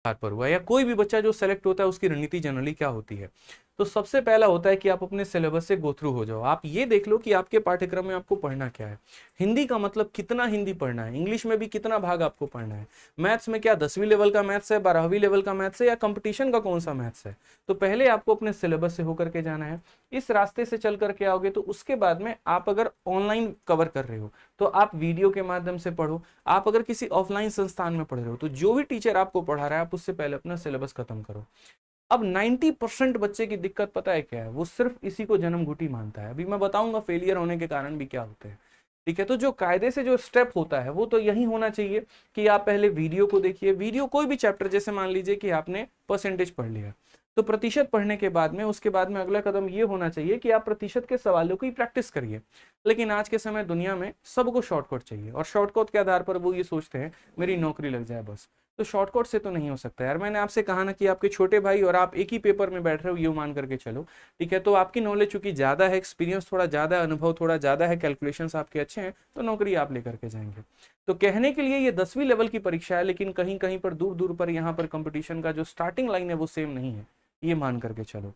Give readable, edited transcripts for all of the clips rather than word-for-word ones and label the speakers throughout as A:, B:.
A: आधार पर हुआ, या कोई भी बच्चा जो सेलेक्ट होता है उसकी रणनीति जनरली क्या होती है। तो सबसे पहला होता है कि आप अपने सिलेबस से गो थ्रू हो जाओ। आप ये देख लो कि आपके पाठ्यक्रम में आपको पढ़ना क्या है। हिंदी का मतलब कितना हिंदी पढ़ना है, इंग्लिश में भी कितना भाग आपको पढ़ना है, मैथ्स में क्या 10वीं लेवल का मैथ्स है, 12वीं लेवल का मैथ्स है, या कंपटीशन का कौन सा मैथ्स है। तो पहले आपको अपने सिलेबस से होकर के जाना है। इस रास्ते से चल करके आओगे तो उसके बाद में आप अगर ऑनलाइन कवर कर रहे हो तो आप वीडियो के माध्यम से पढ़ो। आप अगर किसी ऑफलाइन संस्थान में पढ़ रहे हो तो जो भी टीचर आपको पढ़ा रहा है आप उससे पहले अपना सिलेबस खत्म करो। अब 90% बच्चे की दिक्कत पता है क्या है, वो सिर्फ इसी को जन्म घुटी मानता है। अभी मैं बताऊंगा फेलियर होने के कारण भी क्या होते हैं। ठीक है, तो जो कायदे से जो स्टेप होता है वो तो यही होना चाहिए कि आप पहले वीडियो को देखिए। वीडियो कोई भी चैप्टर, जैसे मान लीजिए कि आपने परसेंटेज पढ़ लिया, तो प्रतिशत पढ़ने के बाद में उसके बाद में अगला कदम ये होना चाहिए कि आप प्रतिशत के सवालों की प्रैक्टिस करिए। लेकिन आज के समय दुनिया में सबको शॉर्टकट चाहिए, और शॉर्टकट के आधार पर वो ये सोचते हैं मेरी नौकरी लग जाए बस। तो शॉर्टकट से तो नहीं हो सकता यार। मैंने आपसे कहा ना कि आपके छोटे भाई और आप एक ही पेपर में बैठ रहे हो, ये मान करके चलो। ठीक है, तो आपकी नॉलेज चूंकि ज्यादा है, एक्सपीरियंस थोड़ा ज्यादा है, अनुभव थोड़ा ज्यादा है, कैलकुलेशंस आपके अच्छे हैं, तो नौकरी आप लेकर के जाएंगे। तो कहने के लिए ये 10वीं लेवल की परीक्षा है, लेकिन कहीं कहीं पर दूर दूर पर यहाँ पर कंपटीशन का जो स्टार्टिंग लाइन है वो सेम नहीं है, ये मान करके चलो।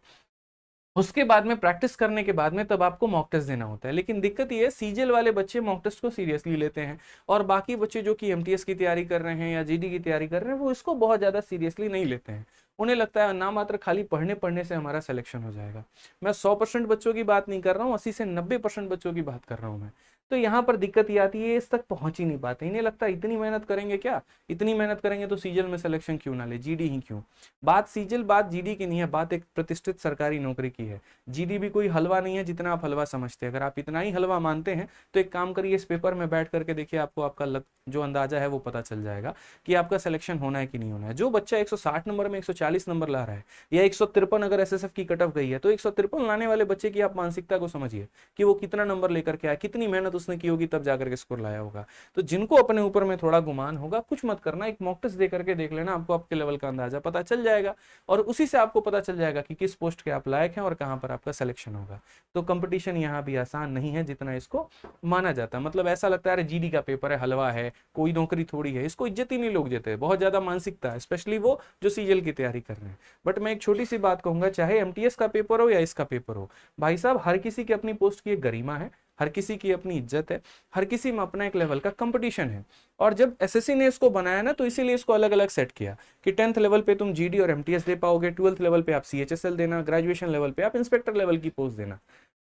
A: उसके बाद में प्रैक्टिस करने के बाद में तब आपको मॉक टेस्ट देना होता है। लेकिन दिक्कत ये है, सीजीएल वाले बच्चे मॉक टेस्ट को सीरियसली लेते हैं, और बाकी बच्चे जो कि एमटीएस की तैयारी कर रहे हैं या जीडी की तैयारी कर रहे हैं वो इसको बहुत ज्यादा सीरियसली नहीं लेते हैं। उन्हें लगता है ना मात्र खाली पढ़ने पढ़ने से हमारा सिलेक्शन हो जाएगा। मैं 100% बच्चों की बात नहीं कर रहा हूँ, 80 से 90% बच्चों की बात कर रहा हूँ मैं। तो यहाँ पर दिक्कत ये आती है, इस तक पहुंच ही नहीं पाते। इन्हें लगता है इतनी मेहनत करेंगे क्या, इतनी मेहनत करेंगे तो सीजीएल में सिलेक्शन क्यों ना ले, जीडी ही क्यों। बात सीजीएल, बात जीडी की नहीं है, बात एक प्रतिष्ठित सरकारी नौकरी की है। जीडी भी कोई हलवा नहीं है जितना आप हलवा समझते हैं। अगर आप इतना ही हलवा मानते हैं तो एक काम करिए, इस पेपर में बैठ करके देखिए, आपको आपका जो अंदाजा है वो पता चल जाएगा कि आपका सिलेक्शन होना है कि नहीं होना है। जो बच्चा 160 नंबर में 140 नंबर ला रहा है, या 153 अगर एसएसएफ की कट ऑफ गई है, तो 153 लाने वाले बच्चे की आप मानसिकता को समझिए कि वो कितना नंबर लेकर के आया, कितनी मेहनत उसने की होगी तब जाकर के स्कोर लाया होगा। तो जिनको अपने ऊपर में थोड़ा गुमान होगा, कुछ मत करना, एक मॉक टेस्ट दे करके देख लेना, आपको आपके लेवल का अंदाजा पता चल जाएगा, और उसी से आपको पता चल जाएगा कि किस पोस्ट के आप लायक हैं और कहां पर आपका सिलेक्शन होगा। तो कंपटीशन यहाँ भी आसान नहीं है जितना इसको माना जाता है। मतलब ऐसा लगता है अरे जीडी का पेपर है, हलवा है, कोई नौकरी थोड़ी है, इसको इज्जत ही नहीं लोग देते, बहुत ज्यादा मानसिकता है, स्पेशली वो जो सीजीएल की तैयारी कर रहे हैं। बट मैं एक छोटी सी बात कहूंगा, चाहे एमटीएस का पेपर हो या इसका पेपर हो, भाई साहब हर किसी की अपनी पोस्ट की एक गरिमा है, हर किसी की अपनी इज्जत है, हर किसी में अपना एक लेवल का कंपटीशन है। और जब एसएससी ने इसको बनाया ना, तो इसीलिए इसको अलग अलग सेट किया कि 10th लेवल पे तुम जीडी और एमटीएस दे पाओगे, 12th लेवल पे आप सीएचएसएल देना, ग्रेजुएशन लेवल पे आप इंस्पेक्टर लेवल की पोस्ट देना।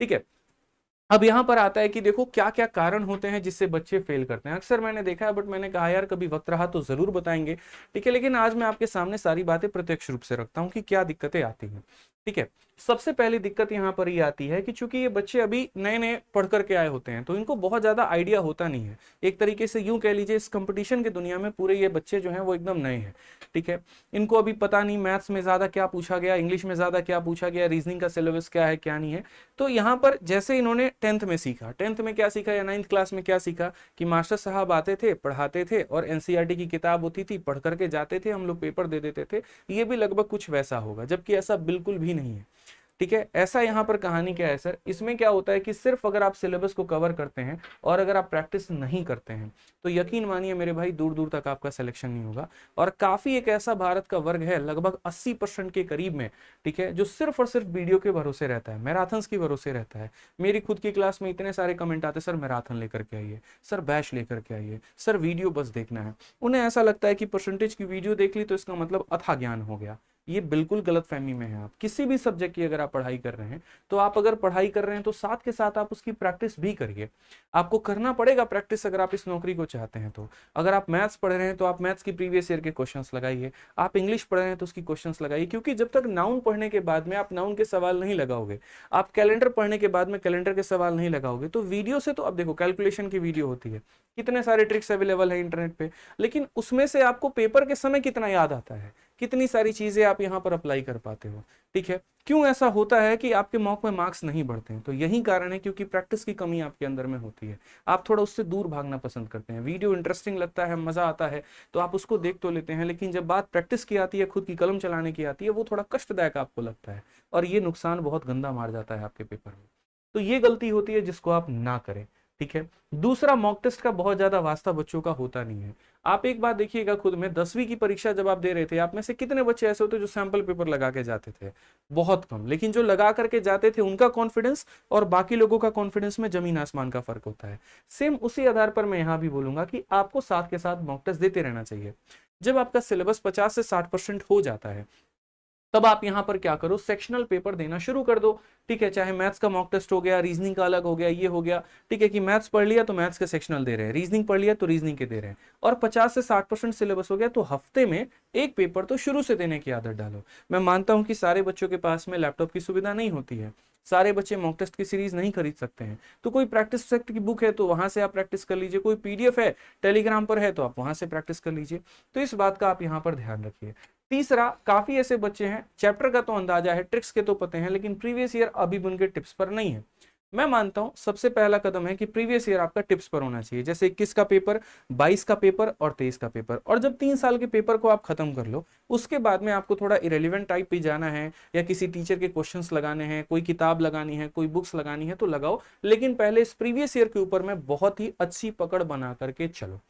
A: ठीक है, अब यहां पर आता है कि देखो क्या क्या कारण होते हैं जिससे बच्चे फेल करते हैं। अक्सर मैंने देखा है, बट मैंने कहा यार कभी वक्त रहा तो जरूर बताएंगे। ठीक है, लेकिन आज मैं आपके सामने सारी बातें प्रत्यक्ष रूप से रखता हूं कि क्या दिक्कतें आती हैं। ठीक है, सबसे पहली दिक्कत यहां पर ये आती है कि चूंकि ये बच्चे अभी नए नए पढ़ करके आए होते हैं, तो इनको बहुत ज्यादा आइडिया होता नहीं है। एक तरीके से यूं कह लीजिए, इस कंपटीशन की दुनिया में पूरे ये बच्चे जो हैं वो एकदम नए हैं। ठीक है, इनको अभी पता नहीं मैथ्स में ज्यादा क्या पूछा गया, इंग्लिश में ज्यादा क्या पूछा गया, रीजनिंग का सिलेबस क्या है क्या नहीं है। तो यहाँ पर जैसे इन्होंने 10th में सीखा, 10th में क्या सीखा या 9th क्लास में क्या सीखा कि मास्टर साहब आते थे, पढ़ाते थे, और एनसीईआरटी की किताब होती थी, पढ़ करके जाते थे, हम लोग पेपर दे देते थे। ये भी लगभग कुछ वैसा होगा, जबकि ऐसा बिल्कुल भी नहीं है। ठीक है, ऐसा यहाँ पर कहानी क्या है सर, इसमें क्या होता है कि सिर्फ अगर आप सिलेबस को कवर करते हैं और अगर आप प्रैक्टिस नहीं करते हैं, तो यकीन मानिए मेरे भाई दूर दूर तक आपका सिलेक्शन नहीं होगा। और काफी एक ऐसा भारत का वर्ग है, लगभग 80% के करीब में, ठीक है, जो सिर्फ और सिर्फ वीडियो के भरोसे रहता है, मैराथन्स के भरोसे रहता है। मेरी खुद की क्लास में इतने सारे कमेंट आते, सर मैराथन लेकर के आइए, सर बैच लेकर के आइए, सर वीडियो बस देखना है। उन्हें ऐसा लगता है कि परसेंटेज की वीडियो देख ली तो इसका मतलब अथाह ज्ञान हो गया। ये बिल्कुल गलत फहमी में है। आप किसी भी सब्जेक्ट की अगर आप पढ़ाई कर रहे हैं, तो आप अगर पढ़ाई कर रहे हैं तो साथ के साथ आप उसकी प्रैक्टिस भी करिए। आपको करना पड़ेगा प्रैक्टिस अगर आप इस नौकरी को चाहते हैं तो। अगर आप मैथ्स पढ़ रहे हैं तो आप मैथ्स की प्रीवियस ईयर के क्वेश्चंस लगाइए, आप इंग्लिश पढ़ रहे हैं तो उसकी क्वेश्चंस लगाइए, क्योंकि जब तक नाउन पढ़ने के बाद में आप नाउन के सवाल नहीं लगाओगे, आप कैलेंडर पढ़ने के बाद में कैलेंडर के सवाल नहीं लगाओगे, तो वीडियो से तो अब देखो कैलकुलेशन की वीडियो होती है, कितने सारे ट्रिक्स अवेलेबल है इंटरनेट पे, लेकिन उसमें से आपको पेपर के समय कितना याद आता है, कितनी सारी चीजें आप यहाँ पर अप्लाई कर पाते हो। ठीक है, क्यों ऐसा होता है कि आपके मॉक में मार्क्स नहीं बढ़ते हैं? तो यही कारण है, क्योंकि प्रैक्टिस की कमी आपके अंदर में होती है। आप थोड़ा उससे दूर भागना पसंद करते हैं। वीडियो इंटरेस्टिंग लगता है, मजा आता है, तो आप उसको देख तो लेते हैं, लेकिन जब बात प्रैक्टिस की आती है, खुद की कलम चलाने की आती है, वो थोड़ा कष्टदायक आपको लगता है, और ये नुकसान बहुत गंदा मार जाता है आपके पेपर में। तो ये गलती होती है जिसको आप ना करें। ठीक है। दूसरा, मॉक टेस्ट का बहुत ज्यादा वास्ता बच्चों का होता नहीं है। आप एक बात देखिएगा खुद में, 10वीं की परीक्षा जब आप दे रहे थे, आप में से कितने बच्चे ऐसे होते जो सैंपल पेपर लगा के जाते थे? बहुत कम। लेकिन जो लगा करके जाते थे उनका कॉन्फिडेंस और बाकी लोगों का कॉन्फिडेंस में जमीन आसमान का फर्क होता है। सेम उसी आधार पर मैं यहां भी बोलूंगा कि आपको साथ के साथ मॉक टेस्ट देते रहना चाहिए। जब आपका सिलेबस 50 से 60% हो जाता है, तब आप यहां पर क्या करो, सेक्शनल पेपर देना शुरू कर दो। ठीक है, चाहे मैथ्स का मॉक टेस्ट हो गया, रीजनिंग का अलग हो गया, ये हो गया। ठीक है कि मैथ्स पढ़ लिया तो मैथ्स के सेक्शनल दे रहे हैं, रीजनिंग पढ़ लिया तो रीजनिंग के दे रहे हैं, और 50 से 60% सिलेबस हो गया तो हफ्ते में एक पेपर तो शुरू से देने की आदत डालो। मैं मानता हूं कि सारे बच्चों के पास में लैपटॉप की सुविधा नहीं होती है, सारे बच्चे मॉक टेस्ट की सीरीज नहीं खरीद सकते हैं, तो कोई प्रैक्टिस सेट की बुक है तो वहां से आप प्रैक्टिस कर लीजिए, कोई पीडीएफ है टेलीग्राम पर है तो आप वहां से प्रैक्टिस कर लीजिए। तो इस बात का आप यहां पर ध्यान रखिए। तीसरा, काफी ऐसे बच्चे हैं, चैप्टर का तो अंदाजा है, ट्रिक्स के तो पते हैं, लेकिन प्रीवियस ईयर अभी भी उनके टिप्स पर नहीं है। मैं मानता हूं सबसे पहला कदम है कि प्रीवियस ईयर आपका टिप्स पर होना चाहिए, जैसे 21 का पेपर, 22 का पेपर और 23 का पेपर। और जब 3 साल के पेपर को आप खत्म कर लो, उसके बाद में आपको थोड़ा इरेलीवेंट टाइप भी जाना है या किसी टीचर के क्वेश्चंस लगाने हैं, कोई किताब लगानी है, कोई बुक्स लगानी है तो लगाओ, लेकिन पहले इस प्रीवियस ईयर के ऊपर में बहुत ही अच्छी पकड़ बना करके चलो।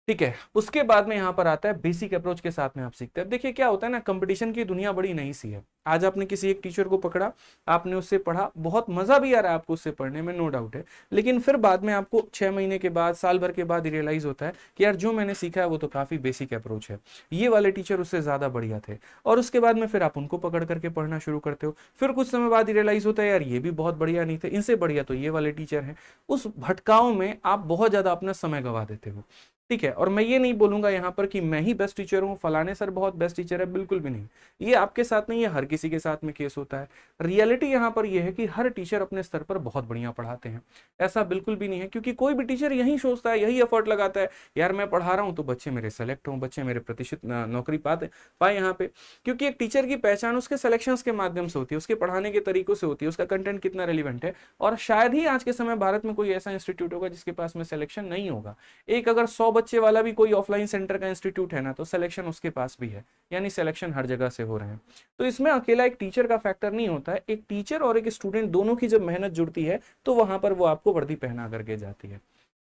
A: ठीक है, उसके बाद में यहां पर आता है बेसिक अप्रोच के साथ में आप सीखते हैं। अब देखिए क्या होता है ना, कंपटीशन की दुनिया बड़ी नई सी है। आज आपने किसी एक टीचर को पकड़ा, आपने उससे पढ़ा, बहुत मजा भी आ रहा है आपको उससे पढ़ने में, नो डाउट है, लेकिन फिर बाद में आपको 6 महीने के बाद, साल भर के बाद रियलाइज होता है कि यार जो मैंने सीखा है वो तो काफी बेसिक अप्रोच है, ये वाले टीचर उससे ज्यादा बढ़िया थे। और उसके बाद में फिर आप उनको पकड़ करके पढ़ना शुरू करते हो, फिर कुछ समय बाद रियलाइज होता है यार ये भी बहुत बढ़िया नहीं थे, इनसे बढ़िया तो ये वाले टीचर हैं। उस भटकाव में आप बहुत ज्यादा अपना समय गवा देते हो। ठीक है, और मैं ये नहीं बोलूंगा यहाँ पर कि मैं ही बेस्ट टीचर हूँ, फलाने सर बहुत बेस्ट टीचर है, बिल्कुल भी नहीं। ये आपके साथ नहीं है, हर किसी के साथ में केस होता है। रियलिटी यहाँ पर यह है कि हर टीचर अपने स्तर पर बहुत बढ़िया पढ़ाते हैं, ऐसा बिल्कुल भी नहीं है, क्योंकि कोई भी टीचर यही सोचता है, यही एफर्ट लगाता है, यार मैं पढ़ा रहा हूँ तो बच्चे मेरे सेलेक्ट हों, बच्चे मेरे प्रतिशत नौकरी पाए यहाँ पे। क्योंकि एक टीचर की पहचान उसके सिलेक्शन के माध्यम से होती है, उसके पढ़ाने के तरीकों से होती है, उसका कंटेंट कितना रेलिवेंट है। और शायद ही आज के समय भारत में कोई ऐसा इंस्टीट्यूट होगा जिसके पास में सिलेक्शन नहीं होगा। एक अगर 100 बच्चे वाला भी कोई ऑफलाइन सेंटर का इंस्टीट्यूट है ना, तो सिलेक्शन उसके पास भी है, यानी सिलेक्शन हर जगह से हो रहे हैं। तो इसमें अकेला एक टीचर का फैक्टर नहीं होता है, एक टीचर और एक स्टूडेंट दोनों की जब मेहनत जुड़ती है तो वहां पर वो आपको वर्दी पहना करके जाती है।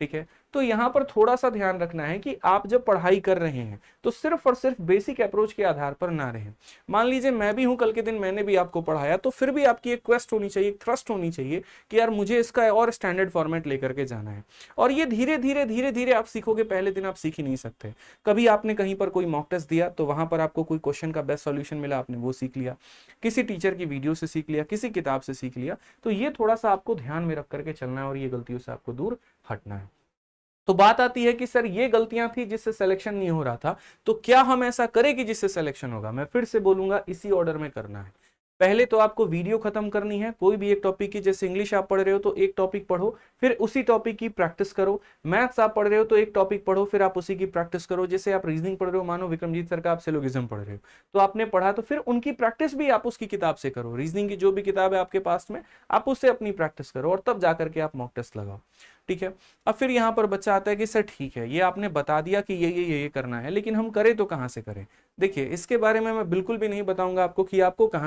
A: ठीक है, तो यहां पर थोड़ा सा ध्यान रखना है कि आप जब पढ़ाई कर रहे हैं तो सिर्फ और सिर्फ बेसिक अप्रोच के आधार पर ना रहें। मान लीजिए मैं भी हूं, कल के दिन मैंने भी आपको पढ़ाया, तो फिर भी आपकी एक क्वेस्ट होनी चाहिए, एक थ्रस्ट होनी चाहिए कि यार मुझे इसका और स्टैंडर्ड फॉर्मेट लेकर के जाना है। और ये धीरे धीरे धीरे धीरे आप सीखोगे, पहले दिन आप सीख ही नहीं सकते। कभी आपने कहीं पर कोई मॉक टेस्ट दिया तो वहां पर आपको कोई क्वेश्चन का बेस्ट सॉल्यूशन मिला, आपने वो सीख लिया, किसी टीचर की वीडियो से सीख लिया, किसी किताब से सीख लिया। तो ये थोड़ा सा आपको ध्यान में रख करके चलना है और ये गलतियों से आपको दूर हटना है। तो बात आती है कि सर ये गलतियां थी जिससे सिलेक्शन नहीं हो रहा था, तो क्या हम ऐसा करें कि जिससे सिलेक्शन होगा? मैं फिर से बोलूंगा, इसी ऑर्डर में करना है। पहले तो आपको वीडियो खत्म करनी है, कोई भी एक टॉपिक की, जैसे इंग्लिश आप पढ़ रहे हो तो एक टॉपिक पढ़ो, फिर उसी टॉपिक की प्रैक्टिस करो। मैथ्स आप पढ़ रहे हो तो एक टॉपिक पढ़ो, फिर आप उसी की प्रैक्टिस करो। जैसे आप रीजनिंग पढ़ रहे हो, मानो विक्रमजीत सर का आप सिलोगिज्म पढ़ रहे हो, तो आपने पढ़ा तो फिर उनकी प्रैक्टिस भी आप उसकी किताब से करो। रीजनिंग की जो भी किताब है आपके पास में, आप उससे अपनी प्रैक्टिस करो और तब जाकर के आप मॉक टेस्ट लगाओ। ठीक है, अब फिर यहाँ पर बच्चा आता है कि सर ठीक है, ये आपने बता दिया कि ये करना है, लेकिन हम करें तो कहाँ से करें? देखिए, इसके बारे में मैं बिल्कुल भी नहीं बताऊंगा आपको कि आपको कहाँ